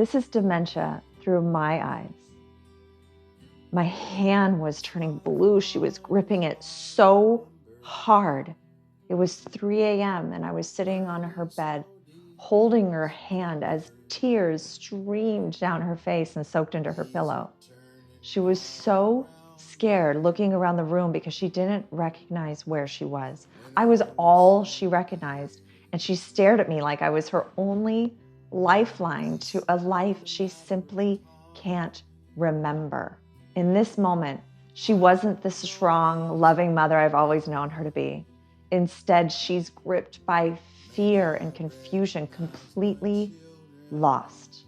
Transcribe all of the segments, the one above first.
This is dementia through my eyes. My hand was turning blue. She was gripping it so hard. It was 3 a.m. and I was sitting on her bed, holding her hand as tears streamed down her face and soaked into her pillow. She was so scared, looking around the room because she didn't recognize where she was. I was all she recognized, and she stared at me like I was her only lifeline to a life she simply can't remember. In this moment, she wasn't the strong, loving mother I've always known her to be. Instead, she's gripped by fear and confusion, completely lost.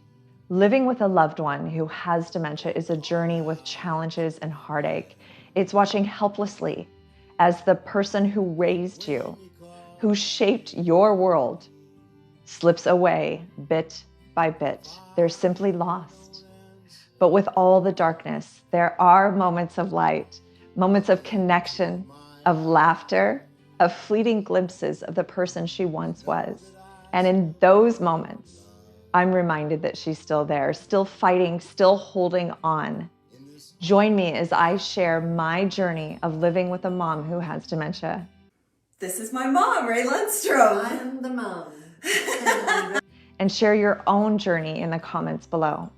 Living with a loved one who has dementia is a journey with challenges and heartache. It's watching helplessly as the person who raised you, who shaped your world, slips away bit by bit. They're simply lost. But with all the darkness, there are moments of light, moments of connection, of laughter, of fleeting glimpses of the person she once was. And in those moments, I'm reminded that she's still there, still fighting, still holding on. Join me as I share my journey of living with a mom who has dementia. This is my mom, Ray Lundstrom. I'm the mom. And share your own journey in the comments below.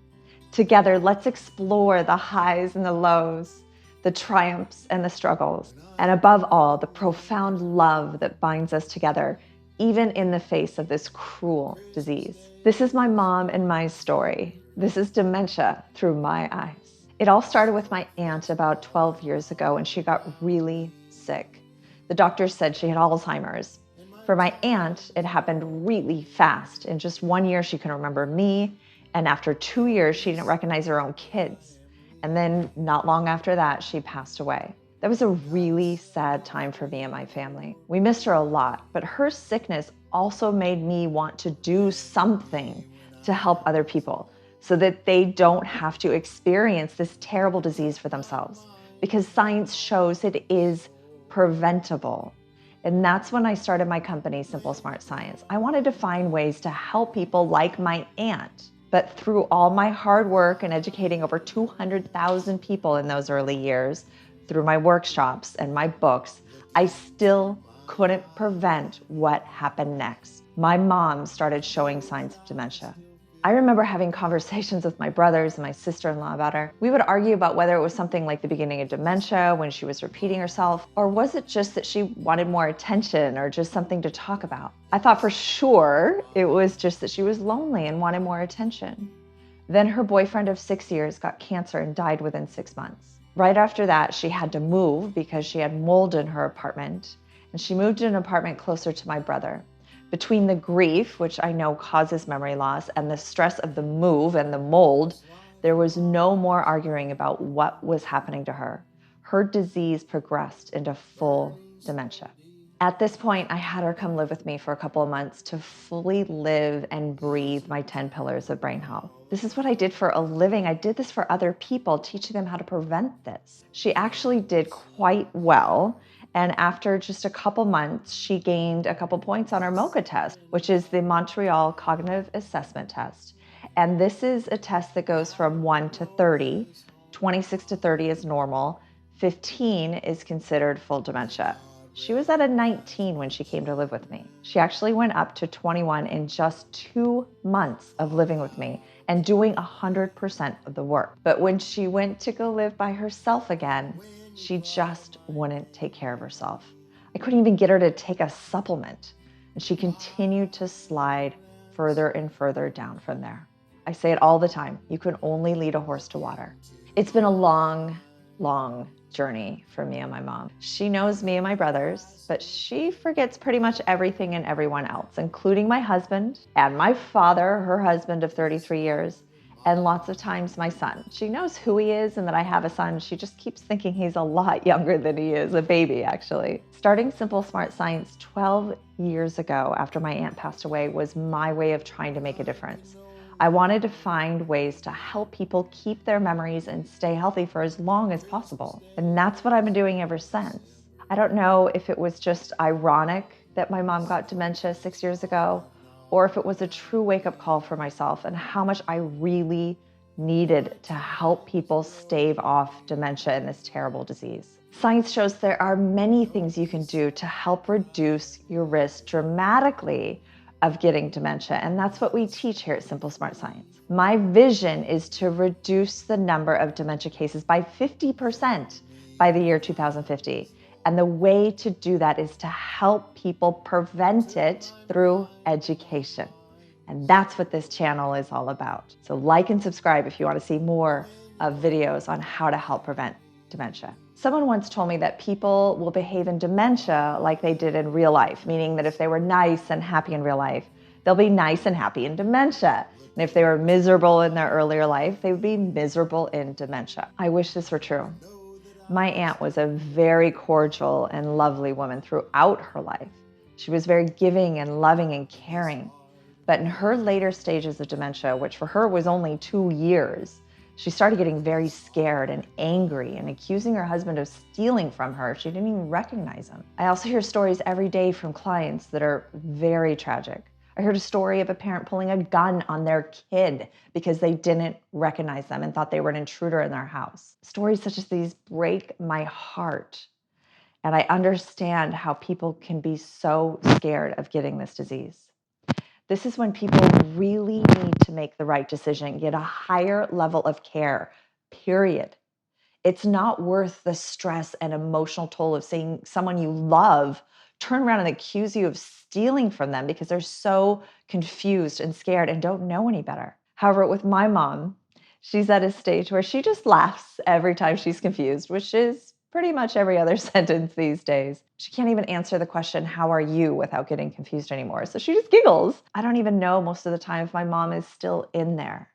Together, let's explore the highs and the lows, the triumphs and the struggles, and above all, the profound love that binds us together, even in the face of this cruel disease. This is my mom and my story. This is dementia through my eyes. It all started with my aunt about 12 years ago when she got really sick. The doctors said she had Alzheimer's. For my aunt, it happened really fast. In just 1 year, she couldn't remember me. And after 2 years, she didn't recognize her own kids. And then not long after that, she passed away. That was a really sad time for me and my family. We missed her a lot, but her sickness also made me want to do something to help other people so that they don't have to experience this terrible disease for themselves, because science shows it is preventable. And that's when I started my company, SimpleSmartScience. I wanted to find ways to help people like my aunt. But through all my hard work and educating over 200,000 people in those early years, through my workshops and my books, I still couldn't prevent what happened next. My mom started showing signs of dementia. I remember having conversations with my brothers and my sister-in-law about her. We would argue about whether it was something like the beginning of dementia when she was repeating herself, or was it just that she wanted more attention or just something to talk about? I thought for sure it was just that she was lonely and wanted more attention. Then her boyfriend of 6 years got cancer and died within 6 months. Right after that, she had to move because she had mold in her apartment, and she moved to an apartment closer to my brother. Between the grief, which I know causes memory loss, and the stress of the move and the mold, there was no more arguing about what was happening to her. Her disease progressed into full dementia. At this point, I had her come live with me for a couple of months to fully live and breathe my 10 pillars of brain health. This is what I did for a living. I did this for other people, teaching them how to prevent this. She actually did quite well. And after just a couple months, she gained a couple points on her MOCA test, which is the Montreal Cognitive Assessment Test. And this is a test that goes from 1 to 30. 26 to 30 is normal. 15 is considered full dementia. She was at a 19 when she came to live with me. She actually went up to 21 in just 2 months of living with me and doing 100% of the work. But when she went to go live by herself again, she just wouldn't take care of herself. I couldn't even get her to take a supplement, and she continued to slide further and further down from there. I say it all the time, you can only lead a horse to water. It's been a long, long journey for me and my mom. She knows me and my brothers, but she forgets pretty much everything and everyone else, including my husband and my father, her husband of 33 years, and lots of times my son. She knows who he is and that I have a son. She just keeps thinking he's a lot younger than he is, a baby actually. Starting SimpleSmartScience 12 years ago after my aunt passed away was my way of trying to make a difference. I wanted to find ways to help people keep their memories and stay healthy for as long as possible. And that's what I've been doing ever since. I don't know if it was just ironic that my mom got dementia 6 years ago, or if it was a true wake-up call for myself and how much I really needed to help people stave off dementia and this terrible disease. Science shows there are many things you can do to help reduce your risk dramatically of getting dementia, and that's what we teach here at Simple Smart Science. My vision is to reduce the number of dementia cases by 50% by the year 2050. And the way to do that is to help people prevent it through education. And that's what this channel is all about. So like and subscribe if you want to see more of videos on how to help prevent dementia. Someone once told me that people will behave in dementia like they did in real life, meaning that if they were nice and happy in real life, they'll be nice and happy in dementia. And if they were miserable in their earlier life, they would be miserable in dementia. I wish this were true. My aunt was a very cordial and lovely woman throughout her life. She was very giving and loving and caring. But in her later stages of dementia, which for her was only 2 years, she started getting very scared and angry and accusing her husband of stealing from her. She didn't even recognize him. I also hear stories every day from clients that are very tragic. I heard a story of a parent pulling a gun on their kid because they didn't recognize them and thought they were an intruder in their house. Stories such as these break my heart. And I understand how people can be so scared of getting this disease. This is when people really need to make the right decision, get a higher level of care, period. It's not worth the stress and emotional toll of seeing someone you love turn around and accuse you of stealing from them because they're so confused and scared and don't know any better. However, with my mom, she's at a stage where she just laughs every time she's confused, which is pretty much every other sentence these days. She can't even answer the question, "How are you?" without getting confused anymore. So she just giggles. I don't even know most of the time if my mom is still in there.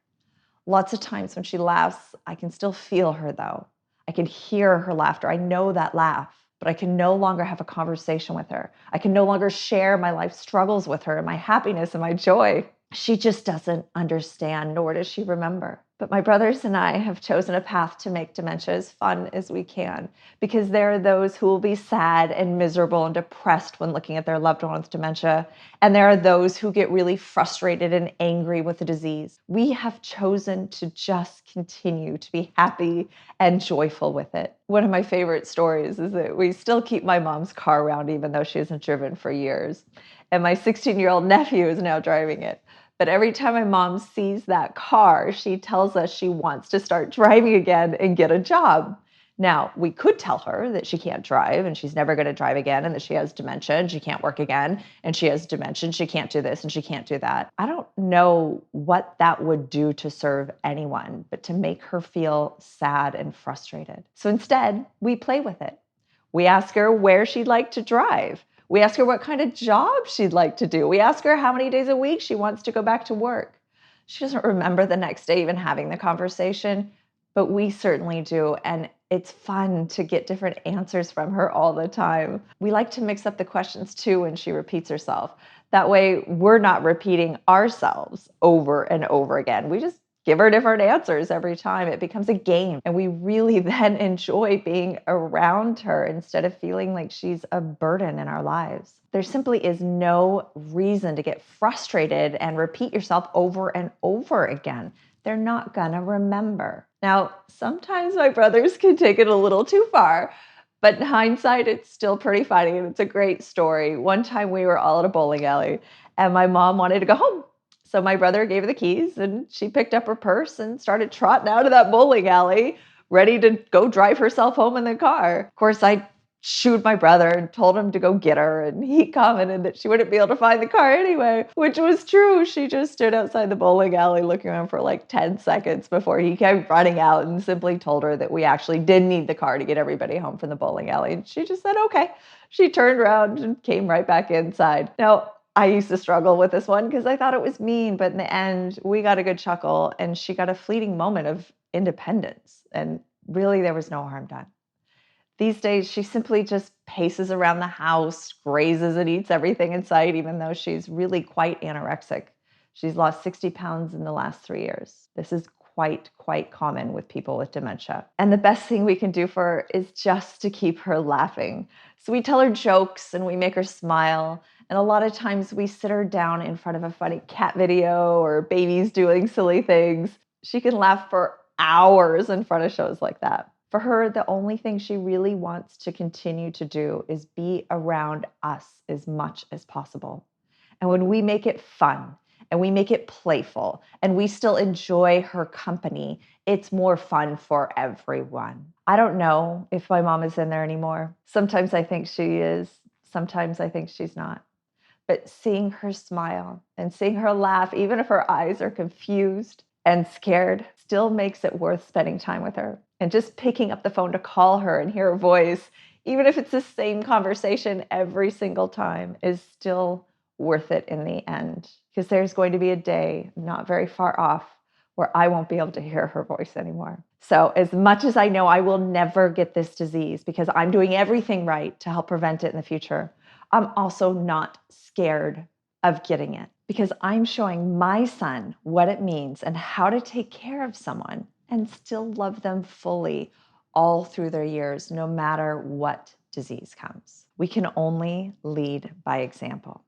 Lots of times when she laughs, I can still feel her though. I can hear her laughter. I know that laugh, but I can no longer have a conversation with her. I can no longer share my life struggles with her and my happiness and my joy. She just doesn't understand, nor does she remember. But my brothers and I have chosen a path to make dementia as fun as we can, because there are those who will be sad and miserable and depressed when looking at their loved one with dementia, and there are those who get really frustrated and angry with the disease. We have chosen to just continue to be happy and joyful with it. One of my favorite stories is that we still keep my mom's car around even though she hasn't driven for years, and my 16-year-old nephew is now driving it. But every time my mom sees that car, she tells us she wants to start driving again and get a job. Now, we could tell her that she can't drive and she's never going to drive again and that she has dementia and she can't work again and she has dementia and she can't do this and she can't do that. I don't know what that would do to serve anyone, but to make her feel sad and frustrated. So instead, we play with it. We ask her where she'd like to drive. We ask her what kind of job she'd like to do. We ask her how many days a week she wants to go back to work. She doesn't remember the next day even having the conversation, but we certainly do. And it's fun to get different answers from her all the time. We like to mix up the questions too when she repeats herself. That way we're not repeating ourselves over and over again. We just give her different answers every time. It becomes a game. And we really then enjoy being around her instead of feeling like she's a burden in our lives. There simply is no reason to get frustrated and repeat yourself over and over again. They're not gonna remember. Now, sometimes my brothers can take it a little too far, but in hindsight, it's still pretty funny and it's a great story. One time we were all at a bowling alley and my mom wanted to go home. So my brother gave her the keys and she picked up her purse and started trotting out of that bowling alley, ready to go drive herself home in the car. Of course, I shooed my brother and told him to go get her. And he commented that she wouldn't be able to find the car anyway, which was true. She just stood outside the bowling alley looking around for like 10 seconds before he came running out and simply told her that we actually did need the car to get everybody home from the bowling alley. And she just said, okay. She turned around and came right back inside. Now, I used to struggle with this one because I thought it was mean, but in the end, we got a good chuckle and she got a fleeting moment of independence. And really, there was no harm done. These days, she simply just paces around the house, grazes and eats everything in sight, even though she's really quite anorexic. She's lost 60 pounds in the last 3 years. This is quite common with people with dementia. And the best thing we can do for her is just to keep her laughing. So we tell her jokes and we make her smile. And a lot of times we sit her down in front of a funny cat video or babies doing silly things. She can laugh for hours in front of shows like that. For her, the only thing she really wants to continue to do is be around us as much as possible. And when we make it fun and we make it playful and we still enjoy her company, it's more fun for everyone. I don't know if my mom is in there anymore. Sometimes I think she is. Sometimes I think she's not. But seeing her smile and seeing her laugh, even if her eyes are confused and scared, still makes it worth spending time with her. And just picking up the phone to call her and hear her voice, even if it's the same conversation every single time, is still worth it in the end. Because there's going to be a day not very far off where I won't be able to hear her voice anymore. So as much as I know I will never get this disease because I'm doing everything right to help prevent it in the future, I'm also not scared of getting it because I'm showing my son what it means and how to take care of someone and still love them fully all through their years, no matter what disease comes. We can only lead by example.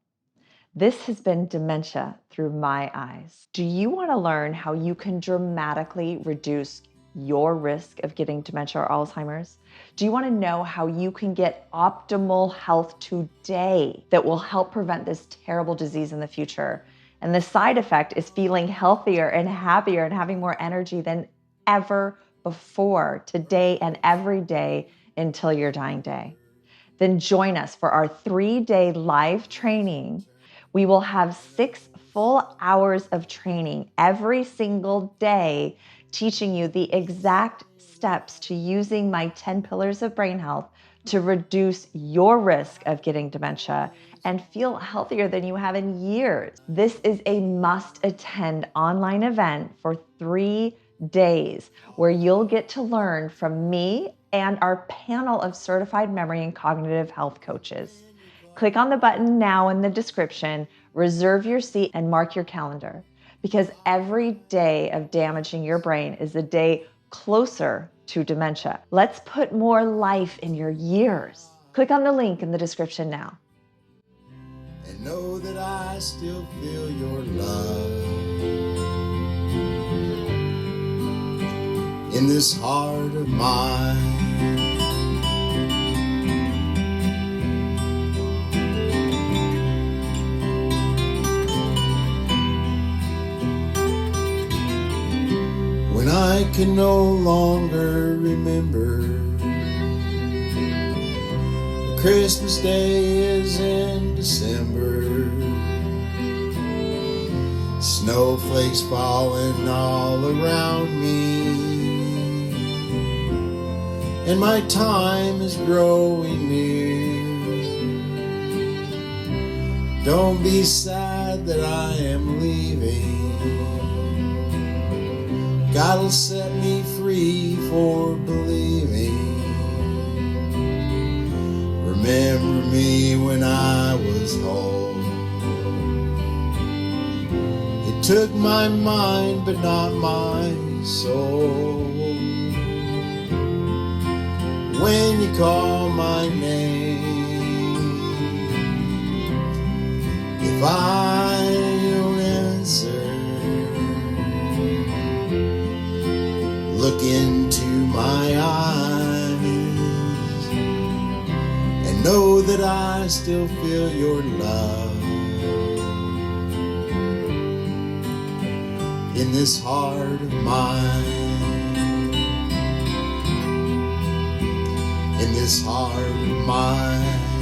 This has been Dementia Through My Eyes. Do you want to learn how you can dramatically reduce your risk of getting dementia or Alzheimer's? Do you want to know how you can get optimal health today that will help prevent this terrible disease in the future? And the side effect is feeling healthier and happier and having more energy than ever before, today and every day until your dying day. Then join us for our 3-day live training. We will have 6 full hours of training every single day, teaching you the exact steps to using my 10 pillars of brain health to reduce your risk of getting dementia and feel healthier than you have in years. This is a must-attend online event for 3 days where you'll get to learn from me and our panel of certified memory and cognitive health coaches. Click on the button now in the description, reserve your seat, and mark your calendar, because every day of damaging your brain is a day closer to dementia. Let's put more life in your years. Click on the link in the description now. And know that I still feel your love in this heart of mine. When I can no longer remember, the Christmas day is in December, snowflakes falling all around me, and my time is growing near. Don't be sad that I am leaving, God'll set me free for believing. Remember me when I was whole. It took my mind but not my soul. When you call my name, if I don't answer, look into my eyes and know that I still feel your love in this heart of mine, in this heart of mine.